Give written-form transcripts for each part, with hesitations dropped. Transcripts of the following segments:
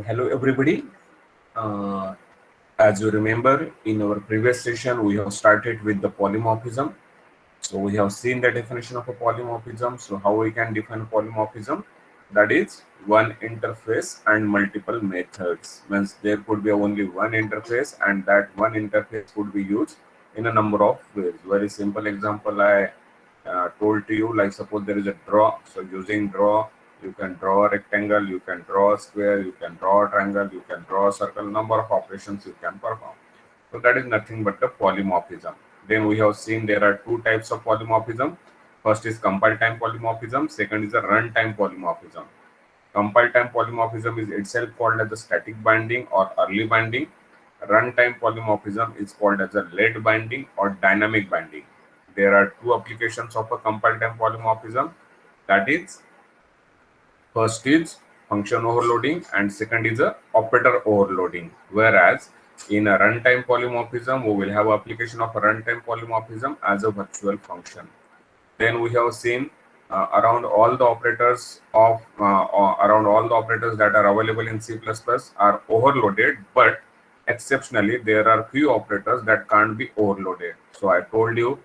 Hello everybody. Uh, as you remember, in our previous session, we have started with the polymorphism. So we have seen the definition of a polymorphism. So how we can define polymorphism? That is one interface and multiple methods. Means there could be only one interface, and that one interface could be used in a number of ways. Very simple example I told to you, like suppose there is a draw. So using draw, you can draw a rectangle, you can draw a square, you can draw a triangle, you can draw a circle. Number of operations you can perform. So that is nothing but the polymorphism. Then we have seen there are two types of polymorphism. First is compile time polymorphism. Second is a runtime polymorphism. Compile time polymorphism is itself called as a static binding or early binding. Runtime polymorphism is called as a late binding or dynamic binding. There are two applications of a compile time polymorphism. That is, first is function overloading and second is a operator overloading. Whereas in a runtime polymorphism, we will have application of a runtime polymorphism as a virtual function. Then we have seen around all the operators that are available in C++ are overloaded, but exceptionally there are few operators that can't be overloaded. So I told you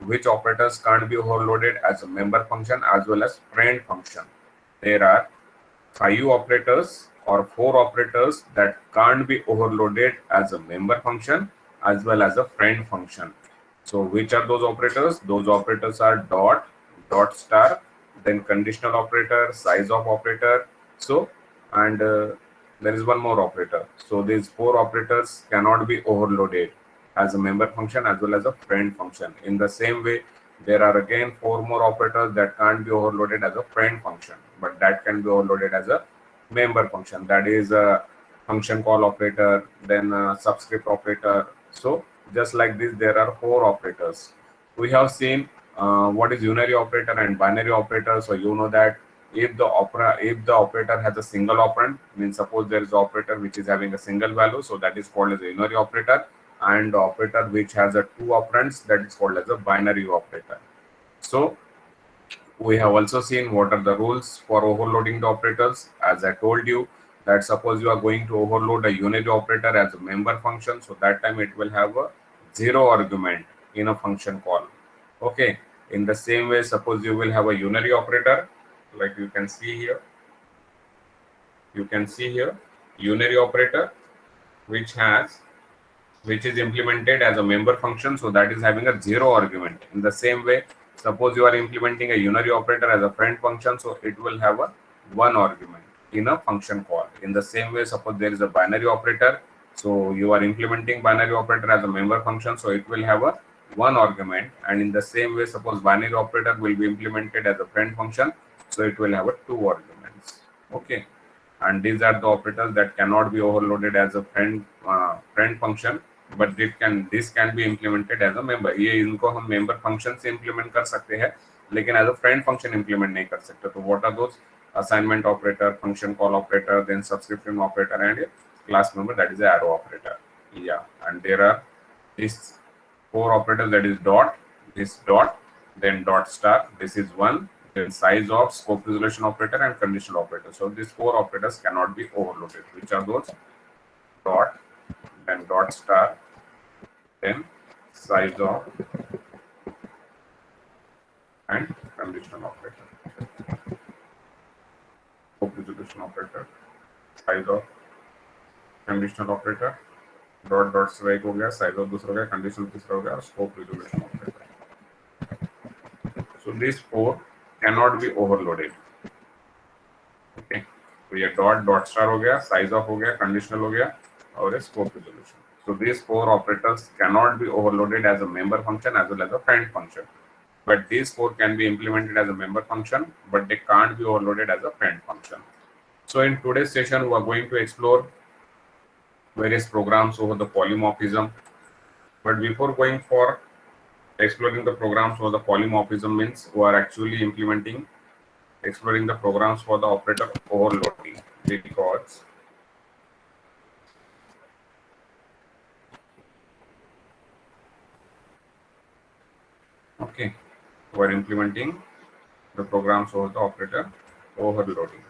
which operators can't be overloaded as a member function as well as friend function. There are 5 operators or 4 operators that can't be overloaded as a member function as well as a friend function. So which are those operators? Those operators are dot, dot star, then conditional operator, size of operator. So, and there is one more operator. So these 4 operators cannot be overloaded as a member function as well as a friend function. In the same way, there are again 4 more operators that can't be overloaded as a friend function, but that can be overloaded as a member function. That is a function call operator, then a subscript operator. So just like this, there are 4 operators. We have seen what is unary operator and binary operator. So you know that if the operator has a single operand, means suppose there is an operator which is having a single value, so that is called as a unary operator, and the operator which has a 2 operands, that is called as a binary operator. So we have also seen what are the rules for overloading the operators. As I told you, that suppose you are going to overload a unary operator as a member function, so that time it will have a 0 argument in a function call. Okay. In the same way, suppose you will have a unary operator, like you can see here. You can see here unary operator which is implemented as a member function, so that is having a 0 argument. In the same way, suppose you are implementing a unary operator as a friend function, so it will have a 1 argument in a function call. In the same way, suppose there is a binary operator, so you are implementing binary operator as a member function, so it will have a 1 argument. And in the same way, suppose binary operator will be implemented as a friend function, so it will have a 2 arguments. Okay. And these are the operators that cannot be overloaded as a friend function, but this can be implemented as a member. ये इनको हम member function से implement कर सकते हैं, लेकिन as a friend function implement नहीं कर सकते. तो what are those? Assignment operator, function call operator, then subscription operator, and class member, that is the arrow operator. Yeah, and there are these 4 operators, that is dot, this dot, then dot star, this is 1, then size of, scope resolution operator, and conditional operator. So these 4 operators cannot be overloaded. Which are those? Dot, then dot star, then size of, and conditional operator. Scope resolution operator, size of, conditional operator, dot dot से एक हो गया, size of दूसरा हो गया, conditional तीसरा हो गया, और scope resolution operator. So this 4 cannot be overloaded. Okay, तो ये डॉट डॉट स्टार हो गया, साइज ऑफ हो गया, कंडीशनल हो गया, और scope resolution. So these 4 operators cannot be overloaded as a member function as well as a friend function. But these 4 can be implemented as a member function, but they can't be overloaded as a friend function. So in today's session, we are going to explore various programs over the polymorphism. But before going for exploring the programs for the polymorphism, means we are actually exploring the programs for the operator overloading, because okay, we are implementing the programs for the operator overloading.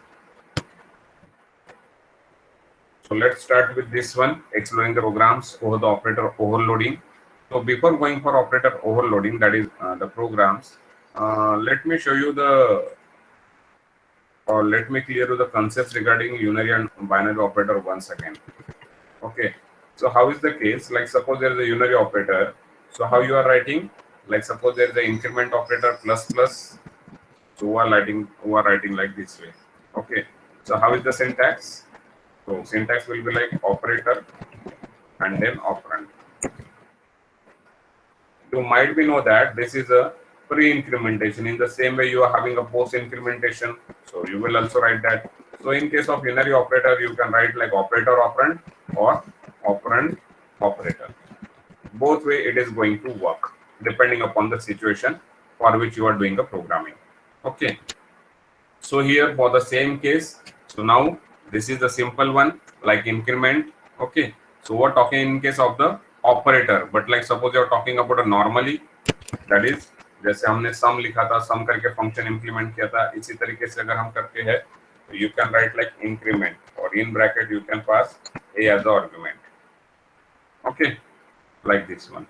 So let's start with this one, exploring the programs over the operator overloading. So before going for operator overloading, that is the programs, let me show you the, or let me clear you the concepts regarding unary and binary operator once again. Okay. So how is the case? Like suppose there is a unary operator. So how you are writing? Like suppose there is an increment operator plus plus. So who are writing like this way. Okay. So how is the syntax? So syntax will be like operator and then operand. You might be know that this is a pre-incrementation. In the same way you are having a post-incrementation. So you will also write that. So in case of unary operator, you can write like operator operand or operand operator. Both way it is going to work depending upon the situation for which you are doing the programming. Okay. So here for the same case, so now this is the simple one like increment. Okay. So we're talking in case of the operator, but like suppose you're talking about a normally, that is जैसे हमने sum लिखा था, sum करके function implement किया था, इसी तरीके से अगर हम करते हैं तो you can write like increment or in bracket you can pass a as the argument. Okay, like this one.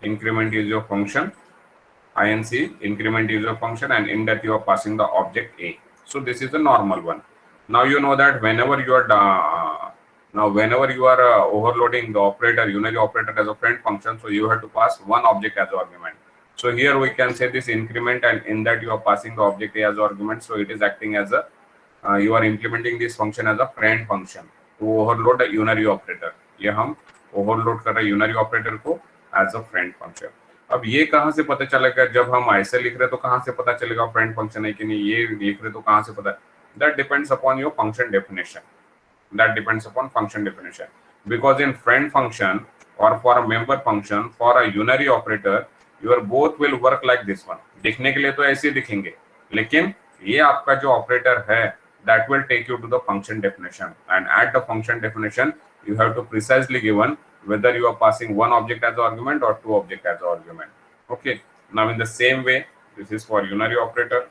Increment is your function, inc increment is your function, and in that you are passing the object a. So this is the normal one. Now you know that whenever you are overloading the operator, unary operator as a friend function, so you have to pass one object as argument. So here we can say this increment, and in that you are passing the object a as argument. So it is acting as a you are implementing this function as a friend function to overload a unary operator. ये हम overload कर रहे हैं unary operator को as a friend function. अब ये कहाँ से पता चलेगा? जब हम ऐसे लिख रहे तो कहाँ से पता चलेगा फ्रेंड फंक्शन है कि नहीं? ये लिख रहे तो कहाँ से पता? That depends upon your function definition. That depends upon function definition. Because in friend function or for a member function, for a unary operator, your both will work like this one. दिखने के लिए तो ऐसे दिखेंगे, लेकिन ये आपका जो ऑपरेटर है, that will take you to the function definition. And at the function definition, you have to precisely given whether you are passing one object as argument or two object as argument. Okay. Now in the same way, this is for unary operator.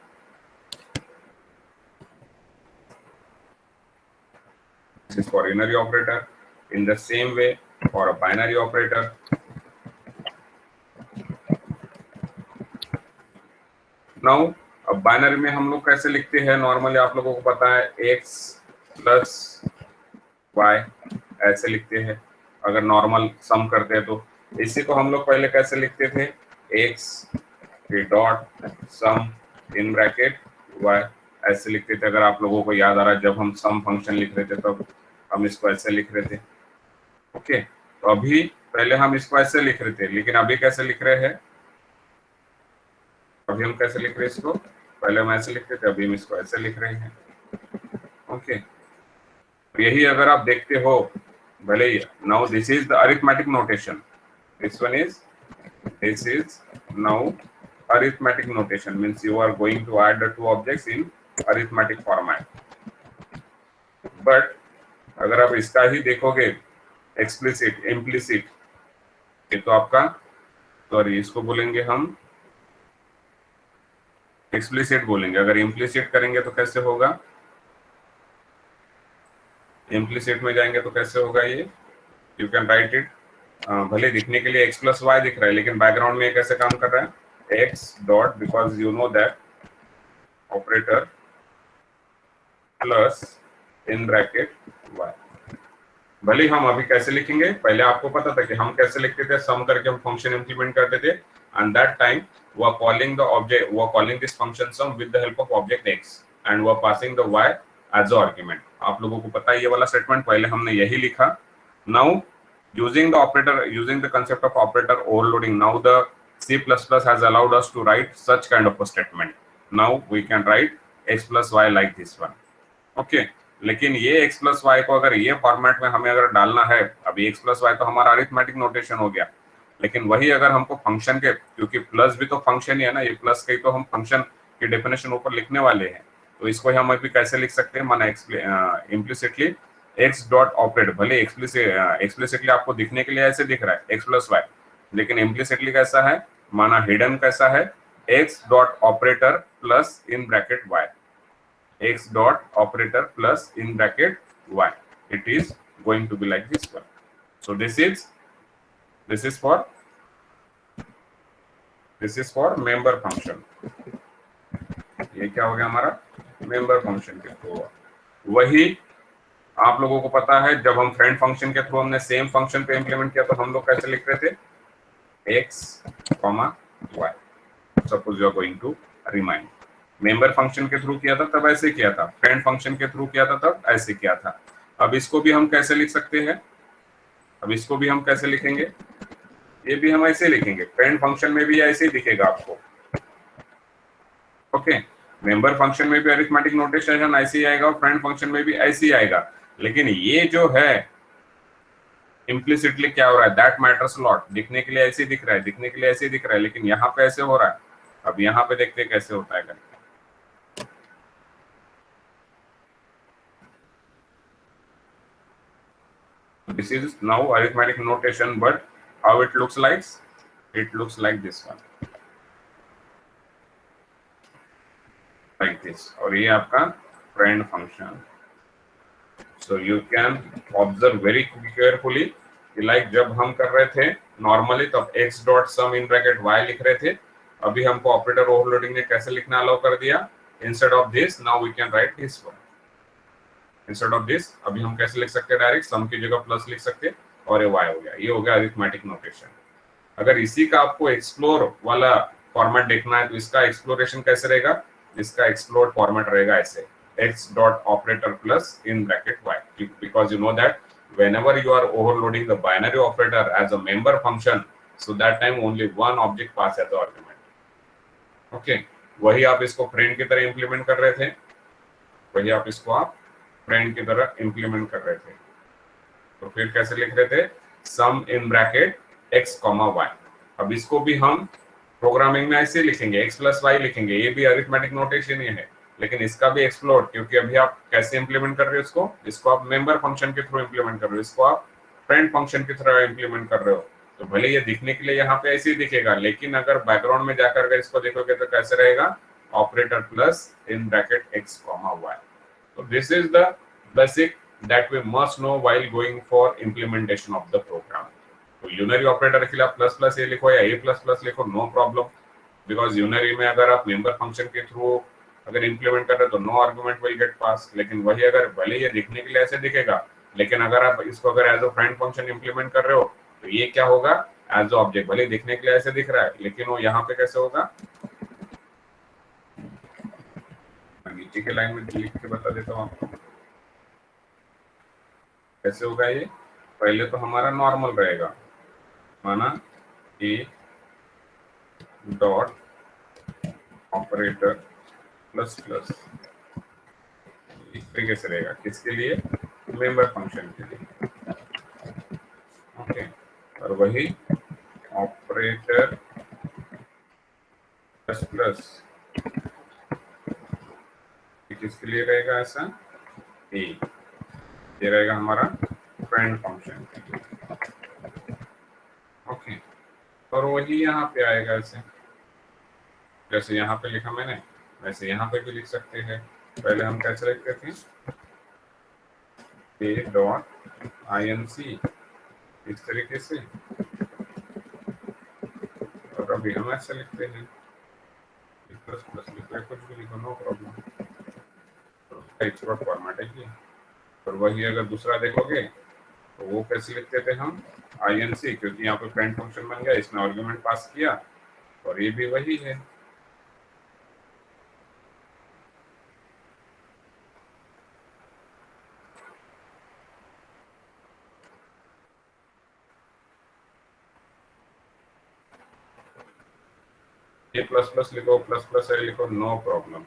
This is for unary operator. In the same way, for a binary operator. Now, अब binary में हम लोग कैसे लिखते हैं? Normally आप लोगों को पता है x प्लस y ऐसे लिखते हैं अगर नॉर्मल सम करते हैं तो। इसी को हम लोग पहले कैसे लिखते थे? x dot sum in bracket y ऐसे लिखते थे। अगर आप लोगों को याद आ रहा है, जब हम सम फंक्शन लिख रहे थे तब हम इसको ऐसे लिख रहे थे। ओके, तो अभी पहले हम इसको ऐसे लिख रहे थे, लेकिन अभी कैसे लिख रहे हैं? अभी हम कैसे लिख रहे हैं इसको? पहले हम ऐसे लिखते थे, अभी हम इसको ऐसे लिख रहे हैं। ओके, तो यही अगर आप देखते हो, भले ही now this is the arithmetic notation, this one is, this is now arithmetic notation, means you are going to add the two objects in arithmetic format. But अगर आप इसका ही देखोगे explicit, implicit, ये तो आपका, सॉरी इसको बोलेंगे हम explicit बोलेंगे। अगर implicit करेंगे तो कैसे होगा? implicit में जाएंगे तो कैसे होगा? ये you can write it, भले दिखने के लिए x plus y दिख रहा है, लेकिन बैकग्राउंड में कैसे काम कर रहा है? x dot, because you know that operator plus in bracket y. भले हम अभी कैसे लिखेंगे? पहले आपको पता था कि हम कैसे लिखते थे, सम करके हम फंक्शन इंप्लीमेंट करते थे, and that time we are calling the object, we are calling this function sum with the help of object x and we are passing the y as the argument. आप लोगों को पता है ये वाला statement, पहले हमने यही लिखा। Now using the operator, using the concept of operator overloading, now the C++ has allowed us to write such kind of a statement. Now we can write x plus y like this one. Okay, लेकिन ये x plus y को अगर ये format में हमें अगर डालना है, अभी x plus y तो हमारा अरिथमेटिक नोटेशन हो गया, लेकिन वही अगर हमको फंक्शन के, क्योंकि प्लस भी तो फंक्शन ही है ना, ये प्लस के तो हम फंक्शन की डेफिनेशन ऊपर लिखने वाले हैं, तो इसको हम अभी कैसे लिख सकते हैं? माना इम्प्लिसिटली x डॉट ऑपरेट, भले एक्सप्लिसिटली आपको दिखने के लिए ऐसे दिख रहा है x plus y, लेकिन इम्प्लिसिटली कैसा है? माना हिडन कैसा है? x dot operator plus in bracket y। x dot operator plus in bracket y. It is going to be like this one. So this is for member function. ये क्या हो गया हमारा मेंबर फंक्शन के through. वही आप लोगों को पता है जब हम फ्रेंड फंक्शन के थ्रू हमने सेम फंक्शन पे इंप्लीमेंट किया तो हम लोग कैसे लिख रहे थे, x, y। Suppose you are going to remind. Member function के थ्रू किया था तब ऐसे किया था, फ्रेंड फंक्शन के थ्रू किया था तब ऐसे किया था। अब इसको भी हम कैसे लिख सकते हैं, अब इसको भी हम कैसे लिखेंगे, ये भी हम ऐसे लिखेंगे। फ्रेंड फंक्शन में भी ऐसे ही दिखेगा आपको, ओके। मेंबर फंक्शन में भी अरिथमेटिक नोटेशन ऐसे ही आएगा और फ्रेंड फंक्शन में भी ऐसे ही आएगा। लेकिन ये जो है इम्प्लिसिटली क्या हो रहा है, दैट मैटर्स लॉट। दिखने के लिए ऐसे ही दिख रहा है, दिखने के लिए ऐसे ही दिख रहा है, लेकिन यहाँ पे ऐसे हो रहा है। अब यहाँ पे देखते हैं कैसे होता है। This is now arithmetic notation, but how it looks like? It looks like this one, like this. और ये आपका friend function. So you can observe very carefully. Like जब हम कर रहे थे normally तब x dot sum in bracket y लिख रहे थे। अभी हमको ऑपरेटर ओवरलोडिंग ने कैसे लिखना अलाउ कर दिया, instead of this now we can write this one. Instead of this अभी हम कैसे लिख सकते हैं, डायरेक्ट सम की जगह प्लस लिख सकते और ये y हो गया। ये हो गया अरिथमेटिक नोटेशन। अगर इसी का आपको एक्सप्लोर वाला फॉर्मेट देखना है तो इसका एक्सप्लोरेशन कैसे रहेगा, इसका एक्सप्लोर फॉर्मेट रहेगा ऐसे, x dot operator plus in bracket y, because you know that whenever you are overloading the binary operator as a member function, so that time only one object pass as the argument. Okay, वही आप इसको friend की तरह implement कर रहे थे, वही आप इसको आप फ्रेंड की तरह इंप्लीमेंट कर रहे थे। तो फिर कैसे लिख रहे थे, सम इन ब्रैकेट x, y। अब इसको भी हम प्रोग्रामिंग में ऐसे लिखेंगे, x प्लस y लिखेंगे, ये भी अरिथमेटिक नोटेशन ही है, लेकिन इसका भी एक्सप्लोर, क्योंकि अभी आप कैसे इंप्लीमेंट कर रहे हो इसको आप मेंबर फंक्शन के थ्रू इंप्लीमेंट कर रहे हो, इसको आप फ्रेंड फंक्शन की तरह इंप्लीमेंट कर रहे हो। तो भले ये दिखने के लिए यहाँ पे ऐसे ही दिखेगा, लेकिन अगर बैकग्राउंड में जाकर अगर इसको देखोगे तो कैसे रहेगा, operator plus in bracket x, y। So this is the basic that we must know while going for implementation of the program. तो यूनरी ऑपरेटर के लिए आप प्लस प्लस ये लिखो या a प्लस प्लस लिखो, नो प्रॉब्लम, बिकॉज यूनरी में अगर आप मेंबर फंक्शन के थ्रू अगर इंप्लीमेंट कर रहे हो तो नो आर्गुमेंट विल गेट पास। लेकिन वही अगर भले ये दिखने के लिए ऐसे दिखेगा, लेकिन अगर आप इसको अगर as a friend function implement कर रहे हो तो ये क्या होगा, एज अ ऑब्जेक्ट। भले दिखने के लिए ऐसे दिख रहा है, लेकिन वो यहाँ पे कैसे होगा, नीचे के लाइन में लिख के बता देता हूँ आपको कैसे होगा। ये पहले तो हमारा नॉर्मल रहेगा, माना a dot operator plus plus, इस तरीके से रहेगा, किसके लिए, मेंबर फंक्शन के लिए, ओके। और वही ऑपरेटर प्लस प्लस किसके लिए रहेगा, ऐसा a, ये रहेगा हमारा फ्रेंड फंक्शन, ओके। और वही यहाँ पे आएगा ऐसे, जैसे यहाँ पे लिखा मैंने वैसे यहाँ पे भी लिख सकते हैं। पहले हम कैसे लिखते थे, a डॉट inc, इस तरीके से, और अभी हम ऐसे लिखते हैं प्लस प्लस लिखते हैं, कुछ भी लिखो नो प्रॉब्लम, एक्सपोर्ट फॉर्मेट है ये। और वही अगर दूसरा देखोगे तो वो कैसे लिखते थे हम, inc, क्योंकि यहाँ पे फ्रेंड फंक्शन बन गया, इसमें आर्गुमेंट पास किया, और ये भी वही है। ए प्लस प्लस लिखो, प्लस प्लस ए लिखो, नो प्रॉब्लम।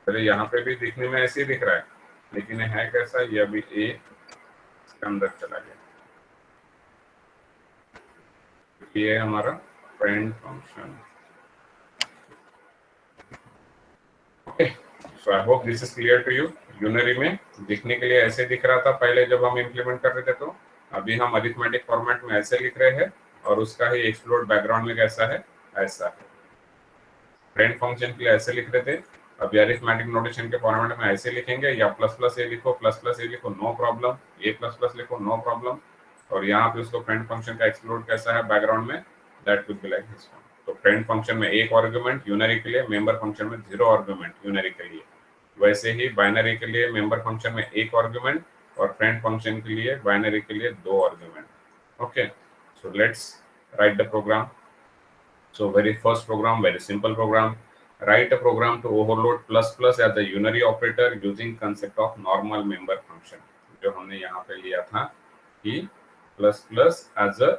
पहले यहाँ पे भी दिखने में ऐसे ही दिख रहा है, लेकिन है कैसा, ये अभी ए इसके अंदर चला गया, ये है हमारा friend function, okay. So I hope this is clear to you. Unary में दिखने के लिए ऐसे दिख रहा था पहले जब हम इंप्लीमेंट कर रहे थे, तो अभी हम अरिथमेटिक फॉर्मेट में ऐसे लिख रहे हैं, और उसका ही एक्सप्लोर बैकग्राउंड में कैसा है, ऐसा है। फ्रेंड फंक्शन के लिए ऐसे लिख रहे थे, अभी अरिथमेटिक नोटेशन के फॉर्मेट में ऐसे लिखेंगे, या प्लस प्लस ए लिखो, प्लस प्लस ए लिखो, नो प्रॉब्लम, ए प्लस प्लस लिखो, नो प्रॉब्लम। और यहाँ पे उसको फ्रेंड फंक्शन का एक्सप्लोर कैसा है बैकग्राउंड में, that will be like this one. तो फ्रेंड फंक्शन में एक आर्गुमेंट यूनरी के लिए, मेंबर फंक्शन में 0 आर्गुमेंट यूनरी के लिए। वैसे ही बाइनरी के लिए मेंबर फंक्शन में एक आर्गुमेंट और फ्रेंड फंक्शन के लिए बाइनरी के लिए 2 argument. Okay, so let's write the program. So very first program, very simple program. Write a program to overload plus plus as a unary operator using concept of normal member function. जो हमने यहाँ पे लिया था कि plus plus as a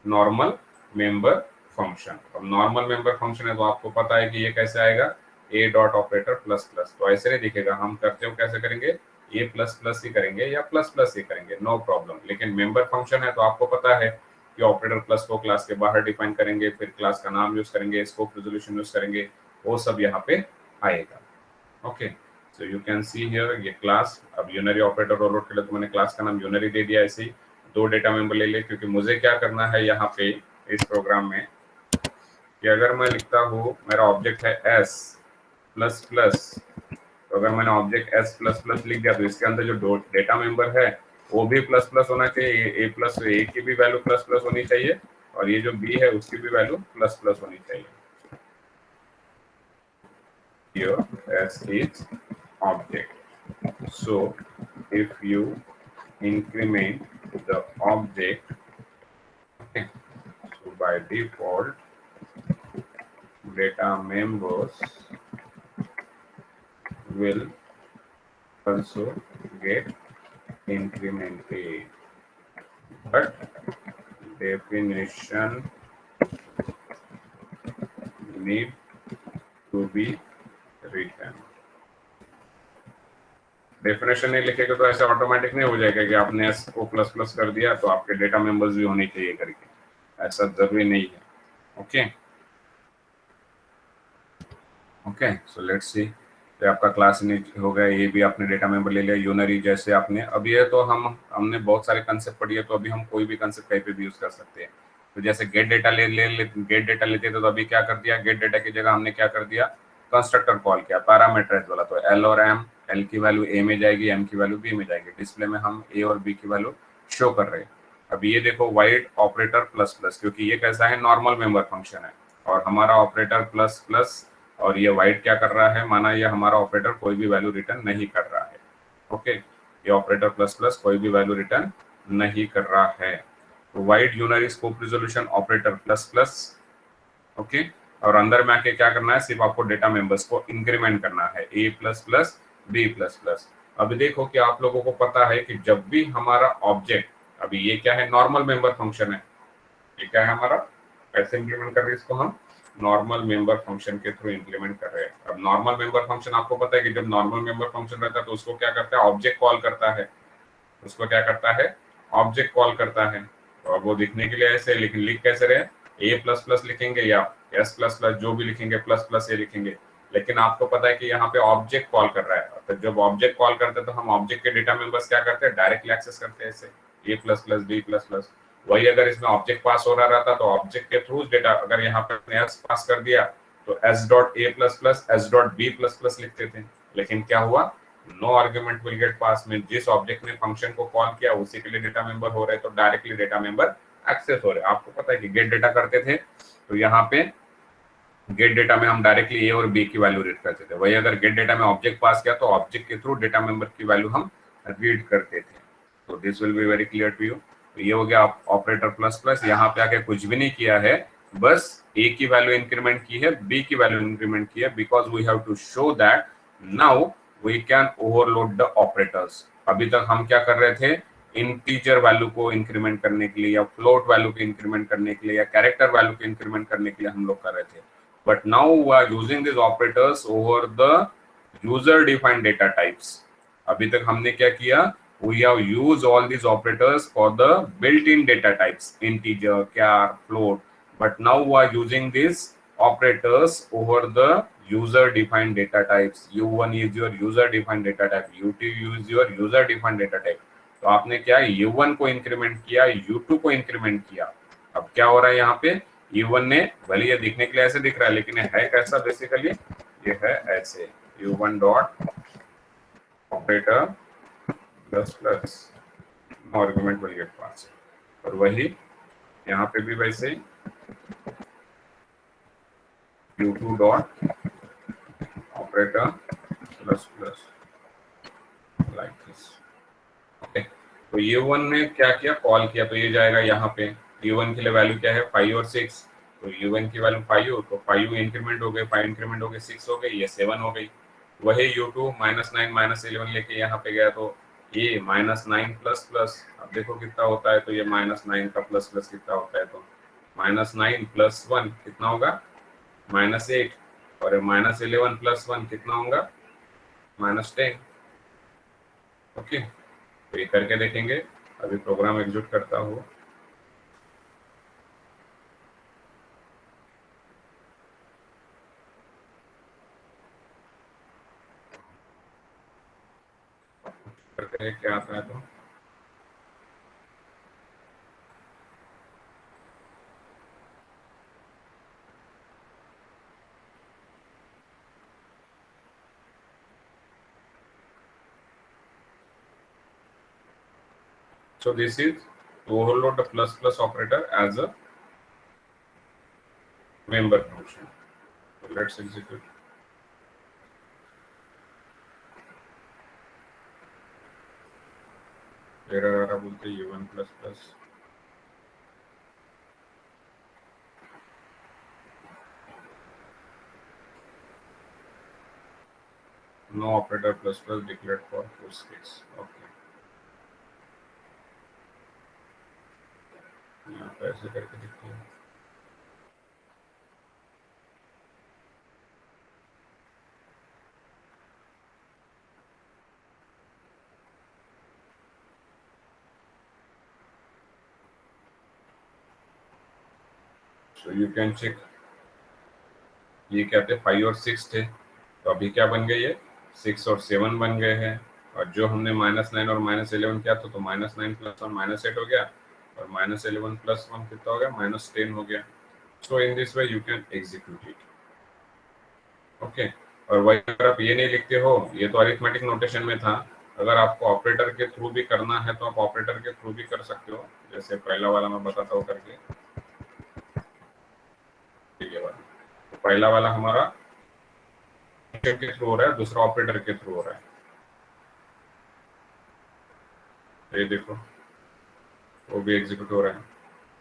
normal member function. अब normal member function है तो आपको पता है कि ये कैसे आएगा, a dot operator plus plus। तो ऐसे नहीं दिखेगा, हम करते हो कैसे करेंगे, a plus plus ही करेंगे या plus plus ही करेंगे, नो प्रॉब्लम। लेकिन member function है तो आपको पता है कि ऑपरेटर प्लस को क्लास के बाहर डिफाइन करेंगे, फिर क्लास का नाम यूज करेंगे, स्कोप रेजोल्यूशन यूज करेंगे, वो सब यहाँ पे आएगा। Okay, so you can see here ये क्लास। अब यूनरी ऑपरेटर ओवरलोड के लिए तो मैंने क्लास का नाम यूनरी दे दिया, ऐसे ही 2 डेटा मेंबर ले ले, क्योंकि मुझे क्या करना है यहाँ पे इस प्रोग्राम में कि अगर मैं लिखता हूँ मेरा ऑब्जेक्ट है एस प्लस प्लस, तो अगर मैंने ऑब्जेक्ट एस प्लस प्लस लिख दिया तो इसके अंदर जो डेटा मेंबर है वो भी प्लस प्लस होना चाहिए, ए प्लस ए की भी वैल्यू प्लस प्लस होनी चाहिए, और ये जो बी है उसकी भी वैल्यू प्लस प्लस होनी चाहिए। Here S is object, so if you increment the object, okay, so by default data members will also get incremented, but definition need to be written। Definition नहीं लिखेगा तो ऐसे automatic नहीं हो जाएगा कि आपने एस को प्लस प्लस कर दिया तो आपके डेटा मेंबर्स भी होने चाहिए करके, ऐसा जरूरी नहीं है। Okay okay, so let's see. तो आपका क्लास हो गया, ये भी आपने डेटा मेंबर ले लिया यूनरी जैसे आपने। अब ये तो हमने बहुत सारे कंसेप्ट पढ़ी है, तो अभी हम कोई भी कंसेप्ट कहीं पे भी यूज कर सकते हैं। तो जैसे गेट डेटा गेट डेटा लेते थे, तो अभी क्या कर दिया, गेट डेटा की जगह हमने क्या कर दिया, कंस्ट्रक्टर कॉल किया पैरामीटराइज वाला। तो एल और एम, एल की वैल्यू ए में जाएगी, एम की वैल्यू बी में जाएगी। डिस्प्ले में हम ए और बी की वैल्यू शो कर रहे हैं। अब ये देखो वाइड ऑपरेटर प्लस प्लस, क्योंकि ये कैसा है, नॉर्मल मेंबर फंक्शन है, और हमारा ऑपरेटर प्लस प्लस, और ये वाइड क्या कर रहा है, माना ये हमारा ऑपरेटर कोई भी वैल्यू रिटर्न नहीं कर रहा है। ओके, ये ऑपरेटर प्लस प्लस कोई भी वैल्यू रिटर्न नहीं कर रहा है। तो void unary scope resolution operator plus plus. Okay, और अंदर में आके क्या करना है, सिर्फ आपको डेटा मेंबर्स को इंक्रीमेंट करना है, A plus plus B plus plus. अभी देखो कि आप लोगों को पता है कि जब भी हमारा ऑब्जेक्ट, अभी ये क्या है, नॉर्मल मेंबर फंक्शन है, ये क्या है हमारा, कैसे इंप्लीमेंट कर रहे हैं इसको हम, नॉर्मल मेंबर फंक्शन के थ्रू इंप्लीमेंट कर रहे हैं। अब नॉर्मल मेंबर फंक्शन आपको पता है कि जब नॉर्मल मेंबर फंक्शन रहता है तो उसको क्या करता है, ऑब्जेक्ट कॉल करता है, उसको क्या करता है, ऑब्जेक्ट कॉल करता है। तो अब वो दिखने के लिए ऐसे लिख कैसे रहे, ए प्लस प्लस लिखेंगे या एस प्लस प्लस, जो भी लिखेंगे प्लस प्लस ए लिखेंगे। लेकिन आपको पता है कि यहाँ पे ऑब्जेक्ट कॉल कर रहा है, तो जब ऑब्जेक्ट कॉल करते हैं तो हम ऑब्जेक्ट के डेटा मेंबर्स क्या करते हैं, डायरेक्टली एक्सेस करते हैं, ऐसे A plus plus B plus plus. वही अगर इसमें ऑब्जेक्ट पास हो रहा रहता तो ऑब्जेक्ट के थ्रू डेटा, अगर यहाँ पे एस पास कर दिया तो S dot A plus plus S dot B plus plus लिखते थे। लेकिन क्या हुआ, no argument will get pass, में जिस ऑब्जेक्ट ने फंक्शन को कॉल किया उसी के लिए डेटा मेंबर हो रहे, तो डायरेक्टली डेटा मेंबर एक्सेस हो रहे। आपको पता है कि गेट डेटा करते थे तो यहाँ पे गेट डेटा में हम डायरेक्टली ए और बी की वैल्यू रीड करते थे। वही अगर गेट डेटा में ऑब्जेक्ट पास किया तो ऑब्जेक्ट के थ्रू डेटा मेंबर की वैल्यू हम रीड करते थे। तो this will be very clear to you. तो ये हो गया ऑपरेटर प्लस प्लस। यहाँ पे आके कुछ भी नहीं किया है, बस ए की वैल्यू इंक्रीमेंट की है, बी की वैल्यू इंक्रीमेंट की है, because we have to show that now we can overload the operators. अभी तक हम क्या कर रहे थे, इंटीजर वैल्यू को इंक्रीमेंट करने के लिए या फ्लोट वैल्यू को इंक्रीमेंट करने के लिए या कैरेक्टर वैल्यू को इंक्रीमेंट करने के लिए हम लोग कर रहे थे। But now we are using this operators over the user defined data types. अभी तक हमने क्या किया, we have used all these operators for the built-in data types, integer, char, float, but now we are using these operators over the user-defined data types. U1 is your user-defined data type, U2 is your user-defined data type. तो आपने क्या U1 को increment किया, U2 को increment किया। अब क्या हो रहा है यहाँ पे, U1 ने भले ये दिखने के लिए ऐसे दिख रहा है लेकिन है कैसा, बेसिकली ये है ऐसे u1 dot operator plus plus no argument will get pass, और वही यहाँ पे भी वैसे u2 dot operator plus plus like this. Okay, तो u1 ने क्या किया, कॉल किया, तो ये जाएगा यहाँ पे। u1 के लिए वैल्यू क्या है 5 और 6, तो u1 की वैल्यू 5 हो, तो 5 इंक्रीमेंट हो गए, 5 इंक्रीमेंट हो गए, 6 हो गई, ये 7 हो गई। वही u2 -9 -11 लेके यहाँ पे गया, तो ये -9 प्लस प्लस, अब देखो कितना होता है, तो ये -9 का प्लस प्लस कितना होता है, तो -9 प्लस 1 कितना होगा -8, और -11 प्लस 1 कितना होगा -10। ओके, तो ये करके देखेंगे। अभी प्रोग्राम एग्जीक्यूट करता हूँ। करते हैं क्या आता है, तो so this is to overload the plus plus operator as a member function. So let's execute. Error आ रहा बोलते u1 plus plus, no operator plus plus declared for push case. Okay, यहाँ पे ऐसे करके देखते हैं। So you can check, ये क्या थे 5 और 6 थे, तो अभी क्या बन गए, ये 6 और 7 बन गए हैं, और जो हमने -9 और -11 किया था, तो -9 प्लस 1 -8 हो गया, और -11 प्लस 1 कितना हो गया -10 हो गया। So in this way you can execute it. Okay, और वही अगर आप ये नहीं लिखते हो, ये तो अरिथमेटिक नोटेशन में था, अगर आपको ऑपरेटर के थ्रू भी करना है तो आप ऑपरेटर के थ्रू भी कर सकते हो, जैसे पहला वाला मैं बताता हूँ करके। ये वाला, तो पहला वाला हमारा फंक्शन के थ्रू हो रहा है, दूसरा ऑपरेटर के थ्रू हो रहा है। ये देखो, वो भी एग्जीक्यूट हो रहा है।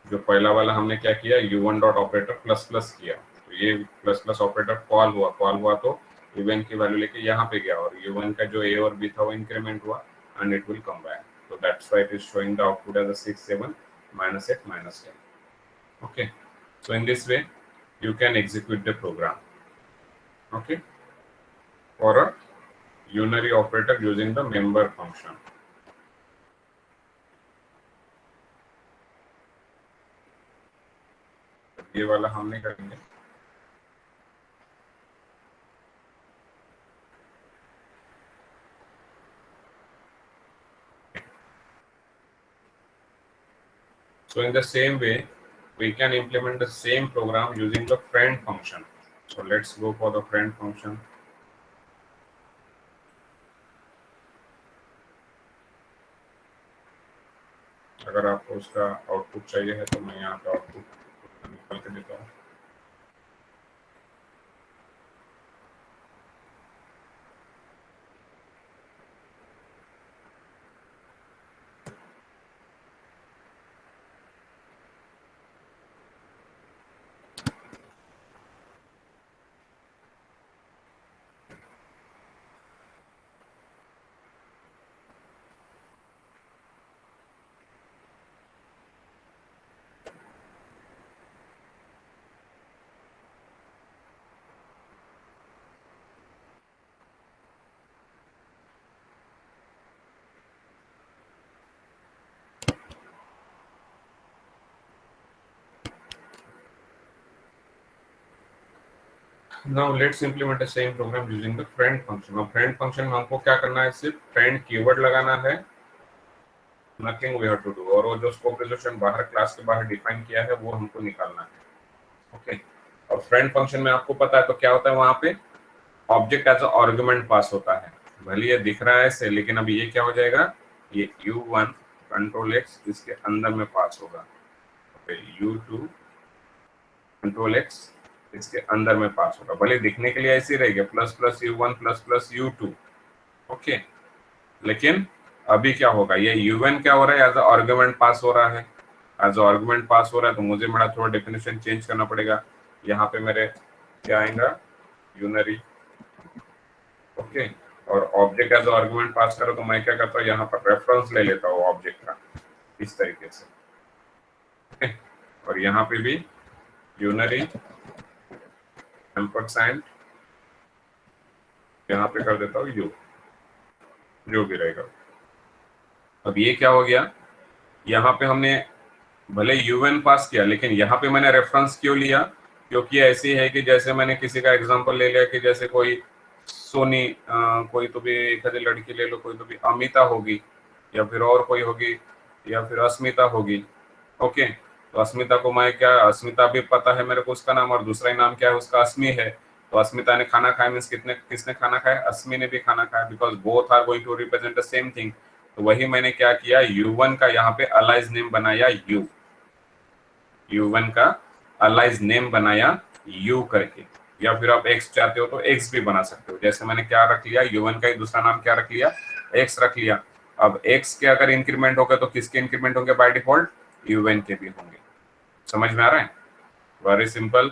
जो पहला वाला हमने क्या किया, u1 dot operator plus plus किया, तो ये प्लस प्लस ऑपरेटर कॉल हुआ तो u1 की वैल्यू लेके यहाँ पे गया, और u1 का जो a और b था वो इंक्रीमेंट हुआ, and it will come back. So that's why it is showing the output as a 6 7 -8 -10. Okay, so in this way you can execute the program, okay, for a unary operator using the member function. ये वाला हम नहीं करेंगे। So in the same way, we can implement the same program using the friend function. So let's go for the friend function. अगर आपको उसका output चाहिए है तो मैं यहाँ पे आउटपुट निकाल के देता हूँ। Now let's implement the same program using the friend function. अब friend function में हमको क्या करना है, सिर्फ friend कीवर्ड लगाना है, nothing we have to do, और वो जो स्कोप रिजोल्यूशन बाहर क्लास के बाहर डिफाइन किया है वो हमको निकालना है। ओके, और फ्रेंड फंक्शन में आपको पता है तो क्या होता है वहां पे, ऑब्जेक्ट एज आर्गुमेंट पास होता है, भले ये दिख रहा है ऐसे, लेकिन अब ये क्या हो जाएगा, ये u1 कंट्रोल एक्स इसके अंदर में पास होगा, u2 कंट्रोल एक्स इसके अंदर में पास होगा, भले दिखने के लिए ऐसे ही रहेगा plus plus u1 plus plus u2, okay. लेकिन अभी क्या होगा, ये un क्या हो रहा है, एज आर्गुमेंट पास हो रहा है, एज आर्गुमेंट पास हो रहा है, तो मुझे मेरा थोड़ा डेफिनेशन चेंज करना पड़ेगा। यहाँ पे मेरे क्या आएगा, यूनरी, ओके। और ऑब्जेक्ट एज आर्गुमेंट पास करो तो मैं क्या करता हूँ, यहाँ पर रेफरेंस ले लेता हूँ ऑब्जेक्ट का इस तरीके से, ओके। और यहाँ पे भी यूनरी एम्परसैंड यहाँ पे कर देता हूँ यू, जो भी रहेगा। अब ये क्या हो गया, यहाँ पे हमने भले यूएन पास किया, लेकिन यहाँ पे मैंने रेफरेंस क्यों लिया, क्योंकि ऐसी है कि जैसे मैंने किसी का एग्जांपल ले लिया कि जैसे कोई सोनी, कोई तो भी एक आधी लड़की ले लो, कोई तो भी अमिता होगी, या फिर और कोई होगी, या फिर अस्मिता होगी, ओके। तो अस्मिता को मैं क्या, अस्मिता भी पता है मेरे को उसका नाम, और दूसरा ही नाम क्या है उसका, अस्मी है। तो अस्मिता ने खाना खाया मीन्स किसने खाना खाया, अस्मी ने भी खाना खाया, because both are going to represent the same thing. तो वही मैंने क्या किया, u1 का यहाँ पे अलाइज नेम बनाया u1 का अलाइज नेम बनाया u करके, या फिर आप x चाहते हो तो x भी बना सकते हो। जैसे मैंने क्या रख लिया, u1 का ही दूसरा नाम क्या रख लिया, x रख लिया। अब x के अगर इंक्रीमेंट हो गए तो किसके इंक्रीमेंट होंगे बाय डिफॉल्ट, u1 के भी होंगे। समझ में आ रहा है, वेरी सिंपल।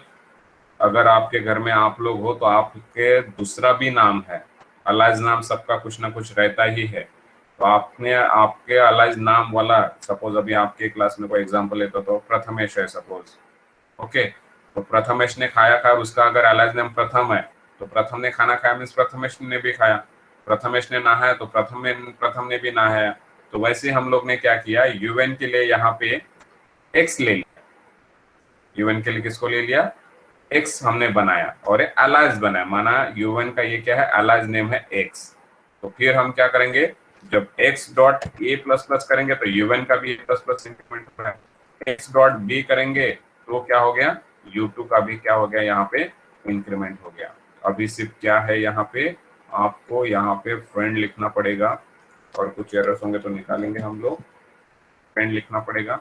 अगर आपके घर में आप लोग हो तो आपके दूसरा भी नाम है, अलाइज नाम सबका कुछ ना कुछ रहता ही है। तो आपने आपके अलाइज नाम वाला, सपोज अभी आपके क्लास में कोई एग्जांपल लेता तो प्रथमेश है सपोज, ओके। तो प्रथमेश ने खाया खाया, उसका अगर अलाइज नाम प्रथम है तो प्रथम ने खाना खाया मीन्स प्रथमेश ने भी खाया, प्रथमेश ने नहाया तो प्रथम ने भी नहाया। तो वैसे हम लोग ने क्या किया, यूएन के लिए यहाँ पे एक्स ले लिया, यूएन के लिए किसको ले लिया, एक्स हमने बनाया और एक अलाइज बनाया, माना यूएन का ये क्या है, अलाइज नेम है एक्स। तो फिर हम क्या करेंगे, जब x dot A plus plus करेंगे तो यूएन का भी ए प्लस प्लस इंक्रीमेंट हो रहा है, x डॉट बी करेंगे तो क्या हो गया, u2 का भी क्या हो गया, यहाँ पे इंक्रीमेंट हो गया। अभी सिर्फ क्या है, यहाँ पे आपको यहाँ पे फ्रेंड लिखना पड़ेगा, और कुछ एरर्स होंगे तो निकालेंगे हम लोग, फ्रेंड लिखना पड़ेगा।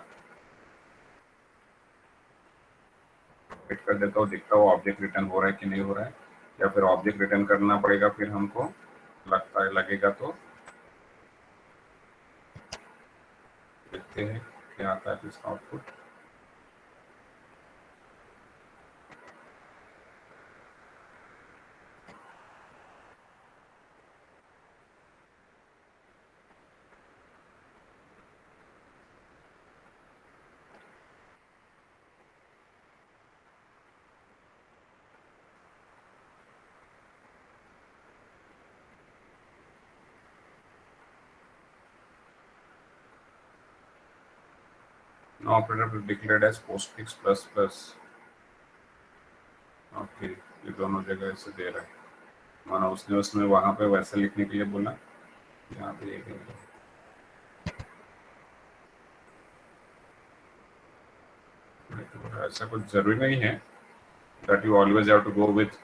वेट कर देता हूँ, देखता हूँ ऑब्जेक्ट रिटर्न हो रहा है कि नहीं हो रहा है, या फिर ऑब्जेक्ट रिटर्न करना पड़ेगा फिर हमको, लगेगा तो देखते हैं क्या आता है इसका output. Now operator is declared as postfix plus plus, okay. ये दोनों जगह ऐसे दे रहा है, माना उसने उसमें वहां पे वैसे लिखने के लिए बोला, यहाँ पे ये ऐसा कुछ जरूरी नहीं है that you always have to go with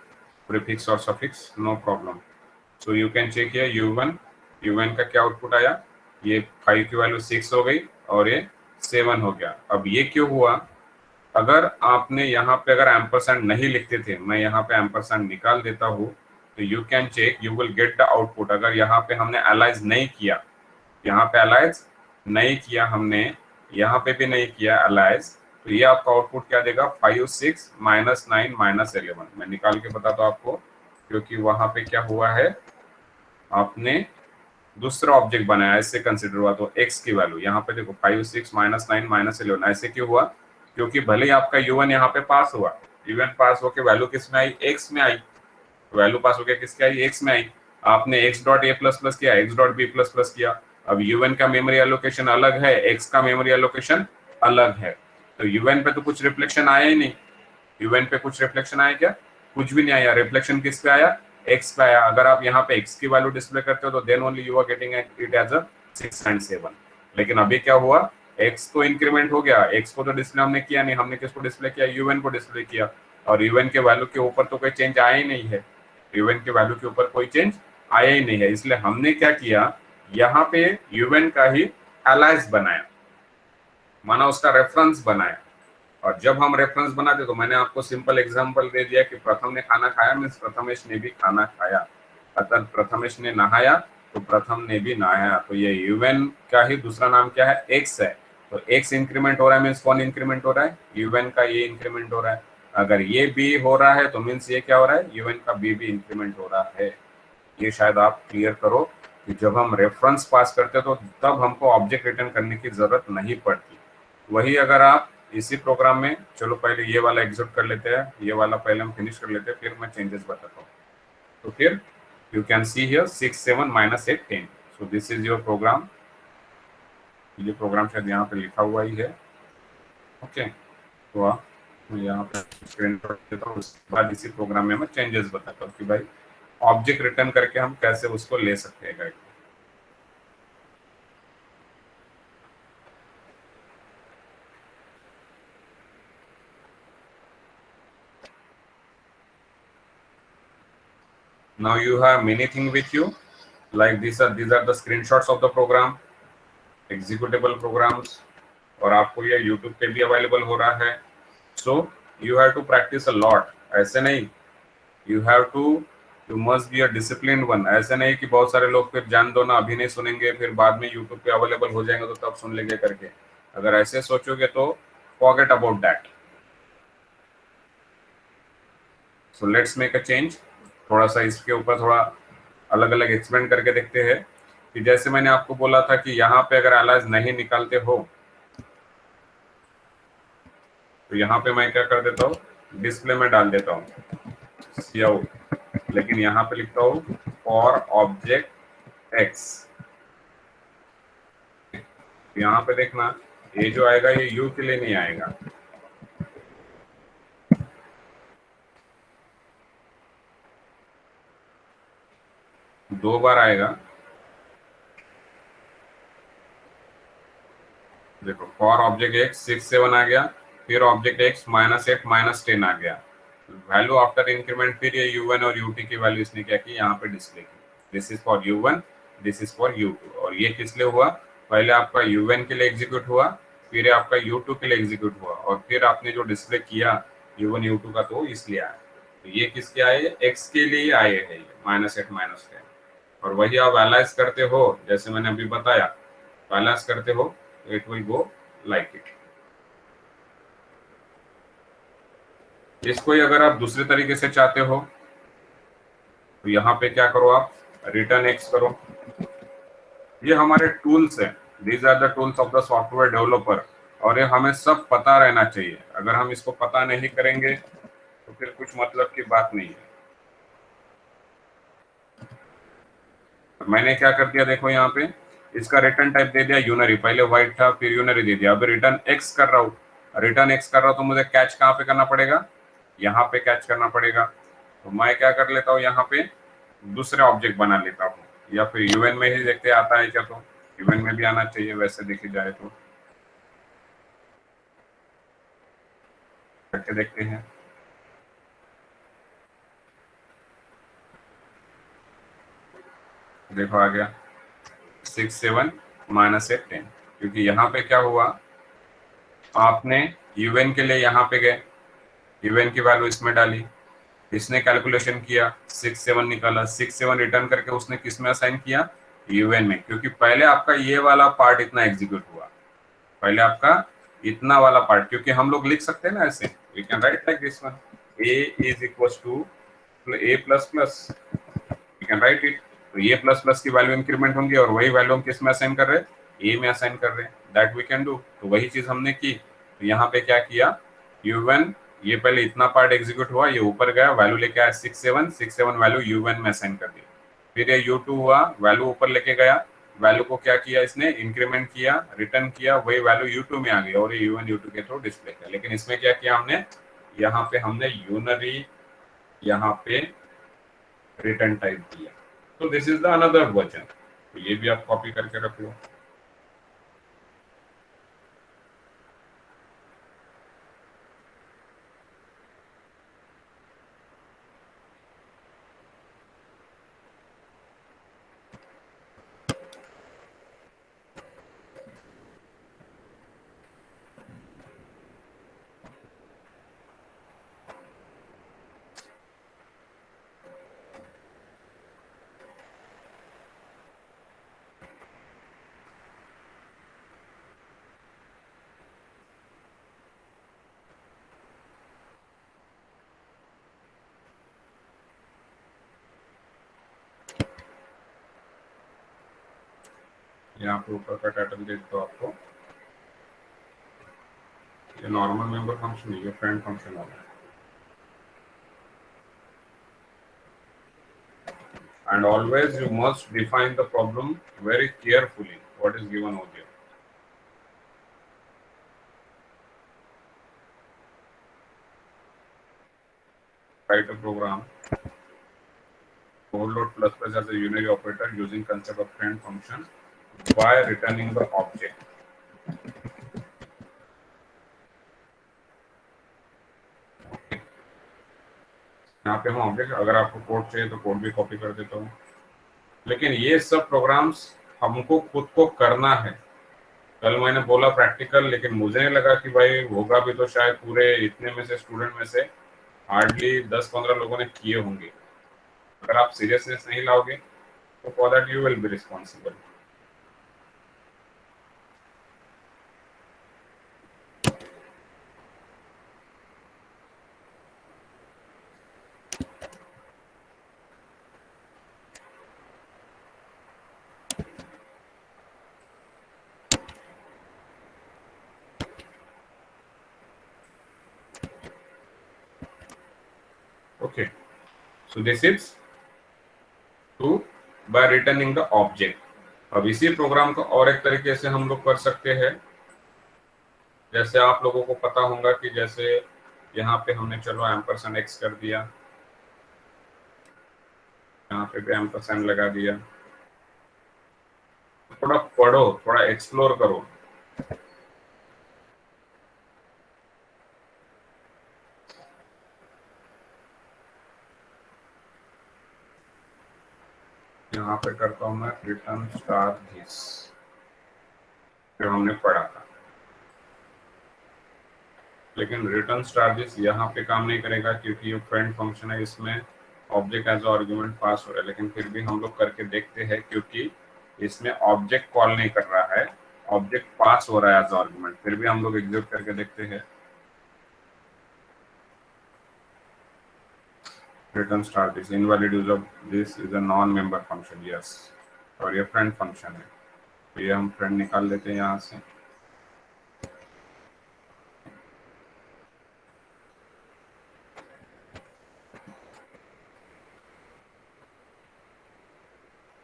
prefix or suffix, no problem. So you can check here u1 का क्या आउटपुट आया, ये 5 की वैल्यू 6 हो गई और ये 7 हो गया। अब ये क्यों हुआ, अगर आपने यहाँ पे अगर एम्परसैंड नहीं लिखते थे, मैं यहाँ पे एम्परसैंड निकाल देता हूँ, तो you can check, you will get the output. अगर यहाँ पे हमने अलाइज नहीं किया, यहाँ पे अलाइज नहीं किया हमने, यहाँ पे भी नहीं किया अलाइज, तो ये आपका आउटपुट क्या देगा, 5 6 -9 -11। मैं निकाल के बताता हूँ आपको, क्योंकि वहां पे क्या हुआ है, आपने दूसरा ऑब्जेक्ट बनाया, ऐसे कंसिडर हुआ, तो x की वैल्यू यहाँ पे देखो 5 6 -9 -11। ऐसे क्यों हुआ, क्योंकि भले ही आपका u1 यहाँ पे पास हुआ, u1 पास होके वैल्यू किस में आई, x में आई, वैल्यू पास होके किसके आई, x में आई। आपने x dot A plus plus किया, x dot B plus plus किया। अब un का मेमोरी एलोकेशन अलग है, x का मेमोरी एलोकेशन अलग है, तो un पे तो कुछ रिफ्लेक्शन आया ही नहीं। un पे कुछ रिफ्लेक्शन आया क्या, कुछ भी नहीं आया। रिफ्लेक्शन किस पे आया, x पे आया। अगर आप यहाँ पे x की वैल्यू डिस्प्ले करते हो तो then only you are getting it as a 6 and 7। लेकिन अभी क्या हुआ, x तो इंक्रीमेंट हो गया, x को तो डिस्प्ले हमने किया नहीं, हमने किसको डिस्प्ले किया, un को डिस्प्ले किया, और un के वैल्यू के ऊपर तो कोई चेंज आया ही नहीं है। यूएन की वैल्यू के ऊपर कोई चेंज आया ही नहीं है, इसलिए हमने क्या किया, यहाँ पे यूएन का ही एलाइज बनाया, माना उसका रेफरेंस बनाया। और जब हम रेफरेंस बनाते तो मैंने आपको सिंपल एग्जांपल दे दिया कि प्रथम ने खाना खाया मीन्स प्रथमेश ने भी खाना खाया, अतः प्रथमेश ने नहाया तो प्रथम ने भी नहाया। तो ये यूएन का ही दूसरा नाम क्या है, एक्स है। तो एक्स इंक्रीमेंट हो रहा है मीन्स कौन इंक्रीमेंट हो रहा है, यूएन का ये इंक्रीमेंट हो रहा है। अगर ये बी हो रहा है तो मीन्स ये क्या हो रहा है, यूएन का बी भी इंक्रीमेंट हो रहा है। ये शायद आप क्लियर करो कि जब हम रेफरेंस पास करते तो तब हमको ऑब्जेक्ट रिटर्न करने की जरूरत नहीं पड़ती। वही अगर आप इसी प्रोग्राम में, चलो पहले ये वाला एग्जीक्यूट कर लेते हैं, ये वाला पहले हम फिनिश कर लेते हैं, फिर मैं चेंजेस बताता हूँ। तो फिर you can see here 6 7 minus 8 10। So this is your program. ये प्रोग्राम शायद यहाँ पे लिखा हुआ ही है। ओके, तो आप मैं यहाँ पे स्क्रीन पर देता हूँ, उसके बाद इसी प्रोग्राम में मैं चेंजेस बताता हूँ कि भाई ऑब्जेक्ट रिटर्न करके हम कैसे उसको ले सकते हैं guide. Now you have many things with you, like these are the screenshots of the program, executable programs, और आपको ये YouTube पे भी अवेलेबल हो रहा है। So you have to practice a lot, ऐसे नहीं, you must be a disciplined one। ऐसे नहीं कि बहुत सारे लोग फिर जान दो ना अभी नहीं सुनेंगे, फिर बाद में YouTube पे अवेलेबल हो जाएंगे तो तब सुन लेंगे करके, अगर ऐसे सोचोगे तो forget about that। So let's make a change। थोड़ा सा इसके ऊपर थोड़ा अलग अलग एक्सपेंड करके देखते हैं कि जैसे मैंने आपको बोला था कि यहाँ पे अगर एलाइज नहीं निकालते हो तो यहाँ पे मैं क्या कर देता हूँ, डिस्प्ले में डाल देता हूँ COUT, लेकिन यहाँ पे लिखता हूँ फॉर ऑब्जेक्ट एक्स। यहाँ पे देखना ये जो आएगा ये यू के लिए नहीं आएगा, दो बार आएगा। देखो फॉर ऑब्जेक्ट एक्स 6 7 आ गया, फिर ऑब्जेक्ट एक्स माइनस 8 माइनस 10 आ गया, वैल्यू आफ्टर इंक्रीमेंट, फिर ये u1 और ut की वैल्यू इसने क्या की यहाँ पे डिस्प्ले की। This is for u1, this is for u2। और ये किस लिए हुआ, पहले आपका u1 के लिए एग्जीक्यूट हुआ, फिर आपका u2 के लिए एग्जीक्यूट हुआ, और फिर आपने जो डिस्प्ले किया u1 u2 का तो इसलिए आया। तो ये किसके आए, x के लिए आए हैं माइनस 8 माइनस 10। और वही आप एनालाइज करते हो जैसे मैंने अभी बताया, एनालाइज करते हो it will go like it. इसको ही अगर आप दूसरे तरीके से चाहते हो तो यहाँ पे क्या करो, आप रिटर्न एक्स करो। ये हमारे टूल्स हैं, these are the tools of the software developer, और ये हमें सब पता रहना चाहिए। अगर हम इसको पता नहीं करेंगे तो फिर कुछ मतलब की बात नहीं है। मैंने क्या कर दिया देखो, यहाँ पे इसका रिटर्न टाइप दे दिया यूनरी, पहले व्हाइट था फिर यूनरी दे दिया, अब रिटर्न एक्स कर रहा हूँ। रिटर्न एक्स कर रहा हूँ तो मुझे कैच कहाँ पे करना पड़ेगा, यहाँ पे कैच करना पड़ेगा। तो मैं क्या कर लेता हूँ, यहाँ पे दूसरे ऑब्जेक्ट बना लेता हूँ, या फिर यूएन में ही देखते आता है क्या, तो यूएन में भी आना चाहिए वैसे देखी जाए तो, करके देखते हैं। देखो आ गया 6 7 माइनस 8 10, क्योंकि यहाँ पे क्या हुआ, आपने यूएन के लिए यहाँ पे गए, यूएन की वैल्यू इसमें डाली, इसने कैलकुलेशन किया 6 7 निकाला, 6 7 रिटर्न करके उसने किस में असाइन किया, यूएन में, क्योंकि पहले आपका ये वाला पार्ट इतना एग्जीक्यूट हुआ, पहले आपका इतना वाला पार्ट, क्योंकि हम लोग लिख सकते हैं ना ऐसे, we can write like this one, a is equals to a plus plus, we can write it. तो ये प्लस प्लस की वैल्यू इंक्रीमेंट होंगी और वही वैल्यू हम किस में असाइन कर रहे हैं, ए में असाइन कर रहे हैं, दैट वी कैन डू। तो वही चीज हमने की। तो यहाँ पे क्या किया, u1 ये पहले इतना पार्ट एग्जीक्यूट हुआ, ये ऊपर गया वैल्यू लेके आया 6 7 वैल्यू u1 में असाइन कर दी, फिर ये u2 हुआ वैल्यू ऊपर लेके गया, वैल्यू को क्या किया इसने इंक्रीमेंट किया, रिटर्न किया, वही वैल्यू u2 में आ गई और ये u1 u2 के थ्रू डिस्प्ले किया। लेकिन इसमें क्या किया हमने, यहाँ पे हमने यूनरी यहाँ पे रिटर्न टाइप दिया। तो this is the another version, तो ये भी आप कॉपी करके रख लो। यहाँ पे ऊपर का टाइटल देख दो आपको, ये नॉर्मल मेंबर फंक्शन है, ये फ्रेंड फंक्शन वाला है। And always you must define the problem very carefully what is given over there. Write a program overload plus plus as a unary operator using concept of friend function by returning the object. यहाँ पे हम object, अगर आपको code चाहिए तो code भी copy कर देता हूँ, लेकिन ये सब प्रोग्राम्स हमको खुद को करना है। कल मैंने बोला प्रैक्टिकल, लेकिन मुझे नहीं लगा कि भाई होगा भी, तो शायद पूरे इतने में से स्टूडेंट में से हार्डली 10-15 लोगों ने किए होंगे। अगर आप सीरियसनेस नहीं लाओगे तो for that you will be responsible. Okay, so this is to by returning the object. अब इसी प्रोग्राम को और एक तरीके से हम लोग कर सकते हैं। जैसे आप लोगों को पता होगा कि जैसे यहाँ पे हमने चलो एम्परसेंड एक्स कर दिया, यहाँ पे भी एम्परसेंड लगा दिया। थोड़ा पढ़ो, थोड़ा एक्सप्लोर करो। यहाँ पे करता हूँ मैं रिटर्न स्टार दिस, जो हमने पढ़ा था। लेकिन रिटर्न स्टार दिस यहाँ पे काम नहीं करेगा क्योंकि ये फ्रेंड फंक्शन है, इसमें ऑब्जेक्ट एज आर्गुमेंट पास हो रहा है। लेकिन फिर भी हम लोग करके देखते हैं, क्योंकि इसमें ऑब्जेक्ट कॉल नहीं कर रहा है, ऑब्जेक्ट पास हो रहा है एज आर्गुमेंट। फिर भी हम लोग एग्जीक्यूट करके देखते हैं। Return star this invalid use of this is a non member function, yes, और ये फ्रेंड फंक्शन है, तो ये हम फ्रेंड निकाल लेते हैं यहाँ से।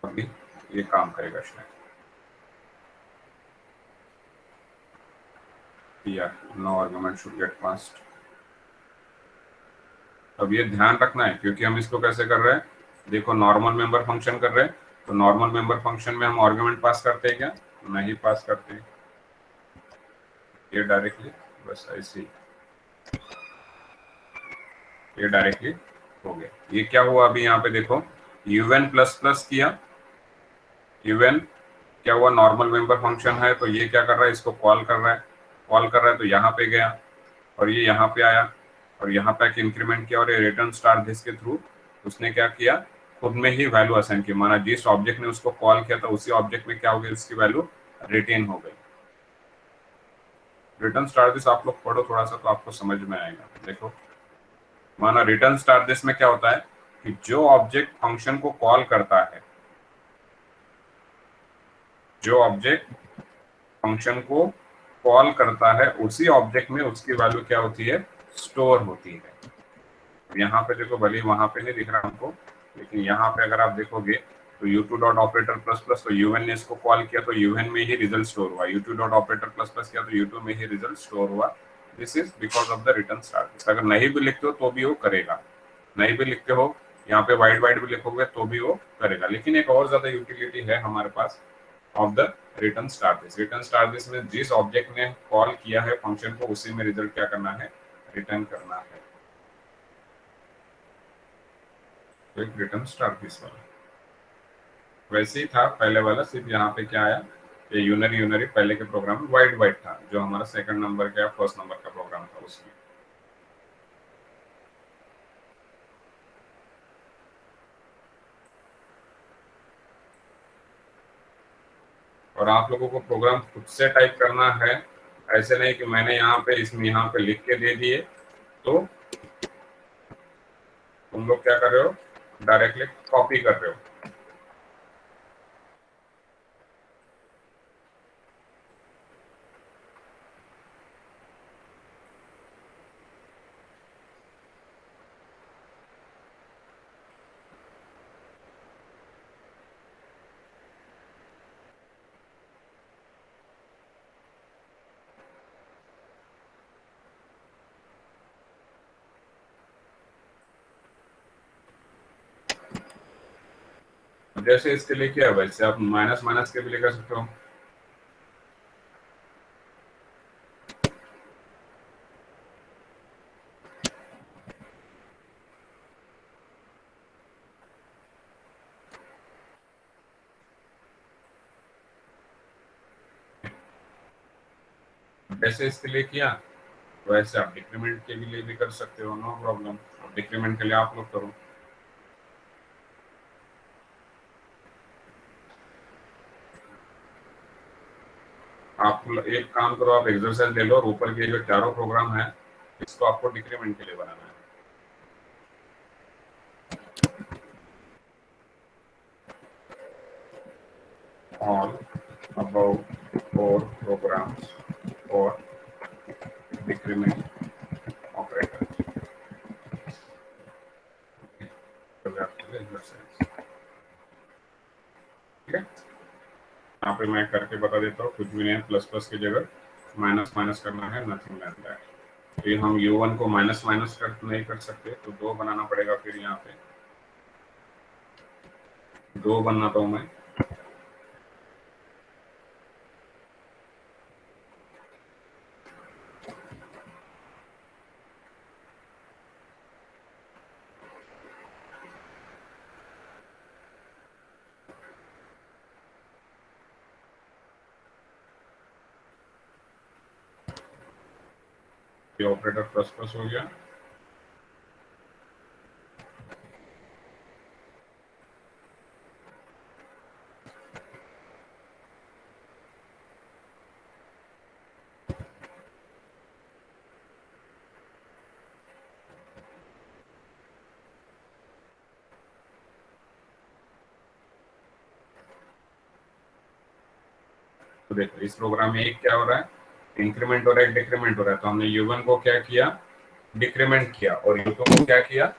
अभी ये काम करेगा शायद, या no argument should get passed. अब ये ध्यान रखना है, क्योंकि हम इसको कैसे कर रहे हैं, देखो नॉर्मल मेंबर फंक्शन कर रहे हैं, तो नॉर्मल मेंबर फंक्शन में हम आर्गुमेंट पास करते हैं क्या? नहीं पास करते। ये डायरेक्टली बस ऐसे ही, ये डायरेक्टली हो गया। ये क्या हुआ अभी यहाँ पे देखो, यूएन प्लस प्लस किया, यूएन क्या हुआ, नॉर्मल मेंबर फंक्शन है, तो ये क्या कर रहा है, इसको कॉल कर रहा है, कॉल कर रहा है, तो यहाँ पे गया और ये यहाँ पे आया और यहाँ पे इंक्रीमेंट किया, और ये रिटर्न स्टार दिस के थ्रू उसने क्या किया, खुद में ही वैल्यू असाइन की। माना जिस ऑब्जेक्ट ने उसको कॉल किया था उसी ऑब्जेक्ट में क्या हो गई, उसकी वैल्यू रिटेन हो गई। रिटर्न स्टार दिस आप लोग पढ़ो थोड़ा सा तो आपको समझ में आएगा। देखो माना रिटर्न स्टार दिस में क्या होता है कि जो ऑब्जेक्ट फंक्शन को कॉल करता है, जो ऑब्जेक्ट फंक्शन को कॉल करता है, उसी ऑब्जेक्ट में उसकी वैल्यू क्या होती है, स्टोर होती है। यहाँ पे देखो, भले वहां पे नहीं दिख रहा हमको, लेकिन यहाँ पे अगर आप देखोगे तो u2 dot operator plus plus, तो यूएन ने इसको कॉल किया तो यूएन में ही रिजल्ट स्टोर हुआ, u2 dot operator plus plus किया तो u2 में ही रिजल्ट स्टोर हुआ। This is because of the return star. अगर नहीं भी लिखते हो तो भी वो करेगा, नहीं भी लिखते हो यहाँ पे वाइड वाइड भी लिखोगे तो भी वो करेगा। लेकिन एक और ज्यादा यूटिलिटी है हमारे पास of the return star this. Return star this में जिस ऑब्जेक्ट ने कॉल किया है फंक्शन को, उसी में रिजल्ट क्या करना है, रिटर्न करना है। तो एक रिटर्न स्टार दिस वाला वैसे ही था पहले वाला, सिर्फ यहाँ पे क्या आया, ये यूनरी यूनरी पहले के प्रोग्राम में वाइड वाइड था, जो हमारा सेकंड नंबर का फर्स्ट नंबर का प्रोग्राम था उसमें। और आप लोगों को प्रोग्राम खुद से टाइप करना है, ऐसे नहीं कि मैंने यहाँ पे इसमें यहाँ पे लिख के दे दिए तो तुम लोग क्या कर रहे हो, डायरेक्टली कॉपी कर रहे हो। जैसे इसके लिए किया वैसे आप माइनस माइनस के भी ले कर सकते हो। जैसे इसके लिए किया वैसे आप डिक्रीमेंट के लिए भी कर सकते हो, नो प्रॉब्लम। डिक्रीमेंट के लिए आप लोग करो। आप एक काम करो, आप एक्सरसाइज ले लो और ऊपर के जो चारों प्रोग्राम है इसको आपको डिक्रीमेंट के लिए बनाना है। all above four programs for decrement operator। तो ये आपके लिए exercise, ठीक है। यहाँ पे मैं करके बता देता हूँ, कुछ भी नहीं है, प्लस प्लस की जगह माइनस माइनस करना है, नथिंग देन दैट। तो ये हम u1 को माइनस माइनस कर नहीं कर सकते, तो दो बनाना पड़ेगा। फिर यहाँ पे दो बनाता हूँ मैं। ये ऑपरेटर प्लस प्लस हो गया। तो देखो इस प्रोग्राम में एक क्या हो रहा है, इंक्रीमेंट हो रहा है, एक डिक्रीमेंट हो रहा है। तो हमने u1 को क्या किया, डिक्रीमेंट किया, और u2 को क्या किया,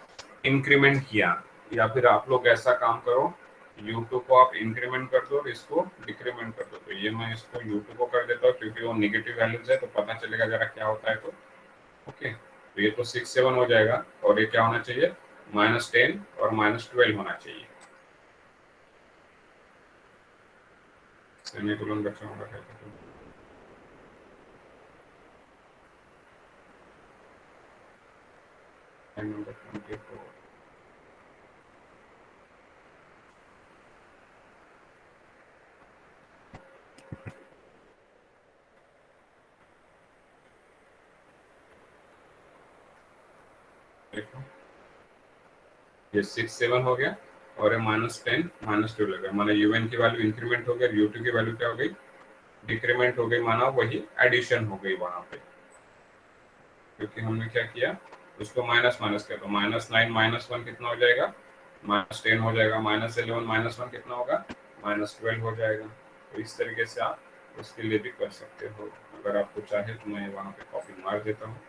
इंक्रीमेंट किया। या फिर आप लोग ऐसा काम करो, u2 को आप इंक्रीमेंट कर दो और इसको डिक्रीमेंट कर दो। तो ये मैं इसको u2 को कर देता हूँ क्योंकि वो निगेटिव वैल्यूज है, तो पता चलेगा जरा क्या होता है। तो ओके, तो ये तो 6 7 हो जाएगा, और ये क्या होना चाहिए, -10 और -12 होना चाहिए। सेमीकोलन बचा होगा क्या? नंबर 24। देखो ये 6 7 हो गया, और ये -10 -12 लगा, माना un की वैल्यू इंक्रीमेंट हो गई, u2 की वैल्यू क्या हो गई, डिक्रीमेंट हो गई, माना वही एडिशन हो गई वहां पे, क्योंकि हमने क्या किया, उसको माइनस माइनस किया। तो -9 -1 कितना हो जाएगा, -10 हो जाएगा, -11 -1 कितना होगा, -12 हो जाएगा। तो इस तरीके से आप उसके लिए भी कर सकते हो। अगर आपको चाहे तो मैं वहां पे कॉपी मार देता हूँ।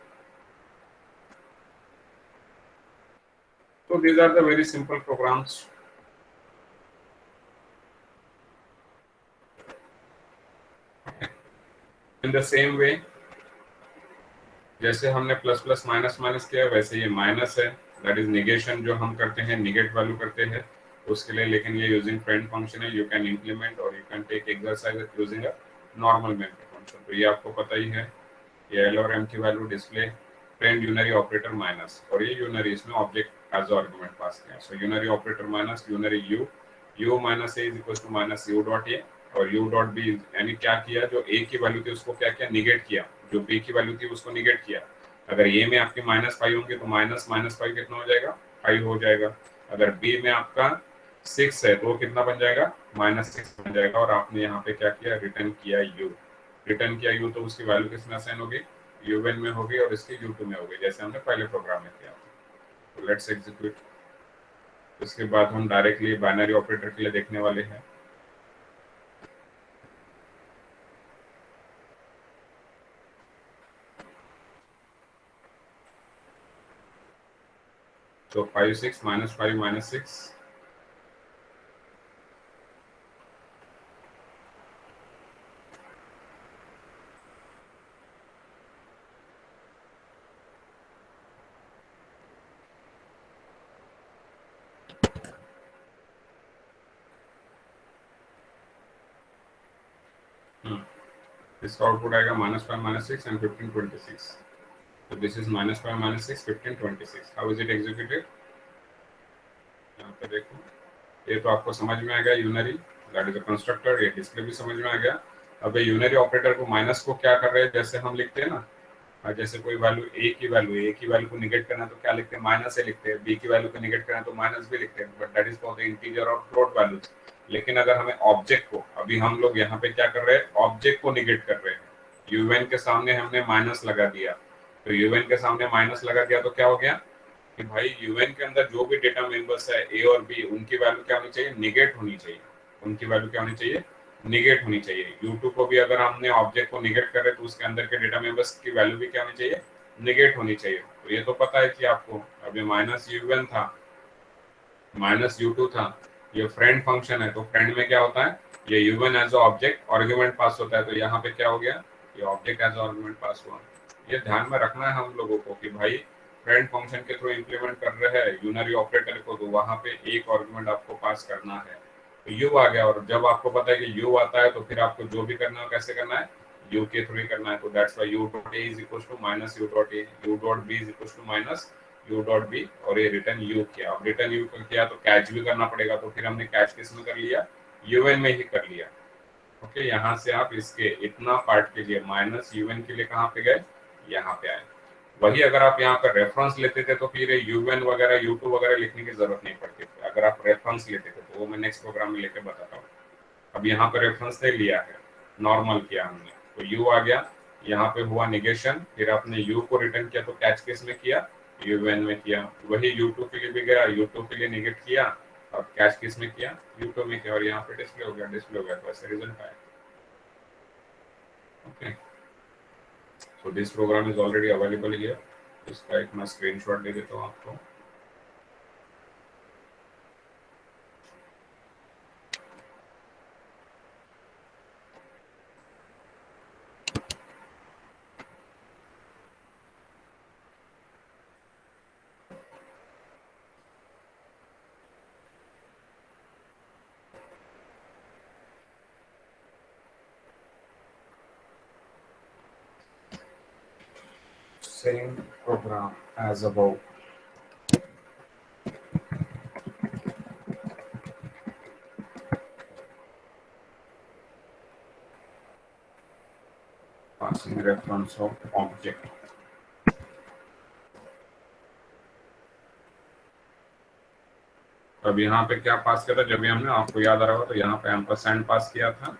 So these are the very simple programs. In the same way, जैसे हमने प्लस प्लस माइनस माइनस किया वैसे ये माइनस है, दैट इज निगेशन, जो हम करते हैं निगेट वैल्यू करते हैं उसके लिए। लेकिन ये यूजिंग फ्रेंड फंक्शन है, यू कैन इम्प्लीमेंट और you can take exercise using a normal memory function. तो ये आपको पता ही है, ये एल और एम की value display friend unary operator minus, और ये यूनरी इसमें ऑब्जेक्ट एज आर्गुमेंट पास किया। So unary operator minus unary U minus A is equal to minus you dot A, और यू डॉट बी यानी क्या किया, जो ए की वैल्यू थी उसको क्या किया, निगेट किया, जो बी की वैल्यू थी उसको निगेट किया। अगर ए में आपकी -5 होंगे तो -5 कितना हो जाएगा, 5 हो जाएगा। अगर बी में आपका 6 है तो वो कितना बन जाएगा, -6 बन जाएगा। और आपने यहाँ पे क्या किया, रिटर्न किया यू, रिटर्न किया यू, तो उसकी वैल्यू किसमें असाइन होगी, u1 में होगी और इसकी u2 में होगी, जैसे हमने पहले प्रोग्राम में किया। तो लेट्स एग्जीक्यूट। इसके बाद हम डायरेक्टली बाइनरी ऑपरेटर के लिए देखने वाले हैं। तो 5 6 -5 -6, इसका आउटपुट आएगा -5 -6 and 15 26. So this is -5 -6 15 26. How is it executed? यहाँ पे देखो, ये तो आपको समझ में आ गया unary, that is a constructor, ये डिस्प्ले भी समझ में आ गया. अब ये यूनरी ऑपरेटर को माइनस को क्या कर रहे हैं, जैसे हम लिखते हैं ना, जैसे कोई वैल्यू ए की वैल्यू को निगेट करना है तो क्या लिखते हैं, माइनस से लिखते हैं. बी की वैल्यू को निगेट करना है तो माइनस भी लिखते हैं, but that is for the integer और फ्लोट वैल्यूज. लेकिन अगर हमें ऑब्जेक्ट को, अभी हम लोग यहाँ पे क्या कर रहे हैं, ऑब्जेक्ट को निगेट कर रहे हैं. यूएन के सामने हमने माइनस लगा दिया, तो यूएन के सामने माइनस लगा दिया तो क्या हो गया कि भाई यूएन के अंदर जो भी डेटा मेंबर्स है ए और बी, उनकी वैल्यू क्या होनी चाहिए, निगेट होनी चाहिए. उनकी वैल्यू क्या होनी चाहिए, निगेट होनी चाहिए. U2 को भी अगर हमने ऑब्जेक्ट को निगेट करे तो उसके अंदर के डेटा मेंबर्स की वैल्यू भी क्या होनी चाहिए, निगेट होनी चाहिए. तो ये तो पता है कि आपको, अभी -UN था, -U2 था, ये फ्रेंड फंक्शन है, तो फ्रेंड में क्या होता है, ये UN एज ऑब्जेक्ट आर्गुमेंट पास होता है. तो यहाँ पे क्या हो गया, ये ऑब्जेक्ट एज आर्गुमेंट पास हुआ. ये ध्यान में रखना है हम लोगों को कि भाई फ्रेंड फंक्शन के थ्रू इंप्लीमेंट कर रहे हैं यूनरी ऑपरेटर को, तो वहां पे एक आर्गुमेंट आपको पास करना है. तो यू आ गया, और जब आपको पता है कि यू आता है तो फिर आपको जो भी करना है कैसे करना है, यू के थ्रू ही करना है. तो that's why u dot a is equal to minus you dot a, u dot b is equal to minus you dot b, और ये रिटर्न यू किया. अब रिटर्न यू किया तो कैच भी करना पड़ेगा, तो फिर हमने कैच किस में कर लिया, यूएन में ही कर लिया. ओके, यहाँ से आप इसके इतना पार्ट कीजिए, माइनस यूएन के लिए कहाँ पे गए, यहाँ पे आए. वही अगर आप यहाँ पर रेफरेंस लेते थे तो फिर यूएन वगैरह U2 वगैरह लिखने की जरूरत नहीं पड़ती थी. अगर आप रेफरेंस लेते थे तो वो मैं नेक्स्ट प्रोग्राम में लेके बताता हूँ. अब यहाँ पर रेफरेंस ले लिया है, नॉर्मल किया हमने, तो यू आ गया, यहाँ पे हुआ निगेशन, फिर आपने यू को रिटर्न किया तो कैच किस में किया, यूएन में किया. वही U2 के लिए भी गया, U2 के लिए निगेट किया, और कैच किस में किया, U2 में किया, और यहाँ पे डिस्प्ले हो गया, डिस्प्ले हो गया. तो ऐसे रिजल्ट आया. Okay, so this program is already available here. इसका एक मैं स्क्रीनशॉट दे देता हूँ आपको. Same program as above. Passing reference of object. अब यहाँ पे क्या पास किया था, जब भी हमने, आपको याद आ रहा होगा, तो यहाँ पे एम्परसैंड पास किया था,